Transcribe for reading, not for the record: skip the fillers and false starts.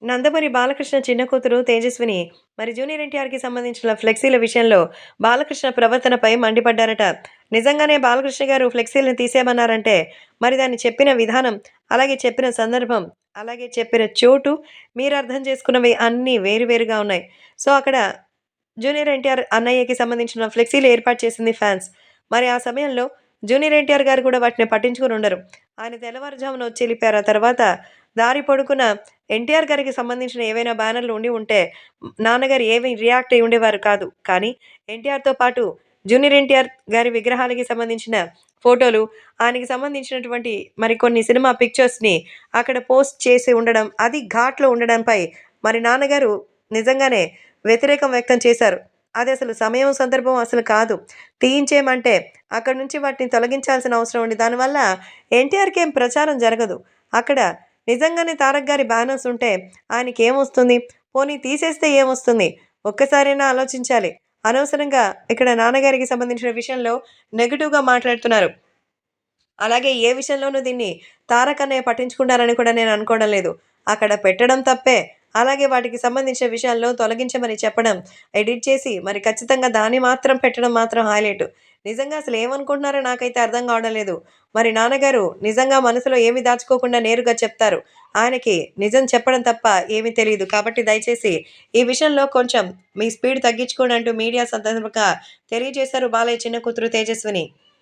నందమూరి బాలకృష్ణ చిన్న కూతురు తేజస్విని మరి జూనియర్ ఎన్టీఆర్‌కి సంబంధించిన ఫ్లెక్సీల విషయంలో బాలకృష్ణ ప్రవర్తనపై మండిపడ్డారట. నిజంగానే బాలకృష్ణ గారు ఫ్లెక్సీలను తీసేయమన్నారంటే, మరి దాన్ని చెప్పిన విధానం, అలాగే చెప్పిన సందర్భం, అలాగే చెప్పిన చోటు మీరు అర్థం చేసుకున్నవి అన్నీ వేరు వేరుగా ఉన్నాయి. సో, అక్కడ జూనియర్ ఎన్టీఆర్ అన్నయ్యకి సంబంధించిన ఫ్లెక్సీలు ఏర్పాటు చేసింది ఫ్యాన్స్. మరి ఆ సమయంలో జూనియర్ ఎన్టీఆర్ గారు కూడా వాటిని పట్టించుకొని ఉండరు. ఆయన తెల్లవారుజామున వచ్చి ఎళ్ళిపోయారు. ఆ తర్వాత దారి పొడుగున ఎన్టీఆర్ గారికి సంబంధించిన ఏవైనా బ్యానర్‌లు ఉండి ఉంటే నాన్నగారు ఏమి రియాక్ట్ అయ్యి ఉండేవారు కాదు. కానీ ఎన్టీఆర్‌తో పాటు జూనియర్ ఎన్టీఆర్ గారి విగ్రహాలకి సంబంధించిన ఫోటోలు, ఆయనకి సంబంధించినటువంటి మరికొన్ని సినిమా పిక్చర్స్‌ని అక్కడ పోస్ట్ చేసి ఉండడం, అది ఘాట్లో ఉండడంపై మరి నాన్నగారు నిజంగానే వ్యతిరేకం వ్యక్తం చేశారు. అదసలు సమయం, సందర్భం అసలు కాదు. తీయించేయమంటే అక్కడి నుంచి వాటిని తొలగించాల్సిన అవసరం ఉంది. దానివల్ల ఎన్టీఆర్‌కేం ప్రచారం జరగదు. అక్కడ నిజంగానే తారక్ గారి బ్యానర్స్ ఉంటే ఆయనకేమొస్తుంది? పోనీ తీసేస్తే ఏమొస్తుంది? ఒక్కసారైనా ఆలోచించాలి. అనవసరంగా ఇక్కడ నాన్నగారికి సంబంధించిన విషయంలో నెగెటివ్‌గా మాట్లాడుతున్నారు. అలాగే ఏ విషయంలోనూ దీన్ని తారక్ అన్నయ్య పట్టించుకుంటారని కూడా నేను అనుకోవడం లేదు. అక్కడ పెట్టడం తప్పే. అలాగే వాటికి సంబంధించిన విషయాల్లో తొలగించమని చెప్పడం, ఎడిట్ చేసి మరి ఖచ్చితంగా దాన్ని మాత్రం పెట్టడం మాత్రం హైలైట్. నిజంగా అసలు ఏమనుకుంటున్నారో నాకైతే అర్థం కావడం లేదు. మరి నాన్నగారు నిజంగా మనసులో ఏమి దాచుకోకుండా నేరుగా చెప్తారు. ఆయనకి నిజం చెప్పడం తప్ప ఏమీ తెలీదు. కాబట్టి దయచేసి ఈ విషయంలో కొంచెం మీ స్పీడ్ తగ్గించుకోండి అంటూ మీడియా సందర్భంగా తెలియజేశారు బాలయ్య చిన్న కూతురు తేజస్విని.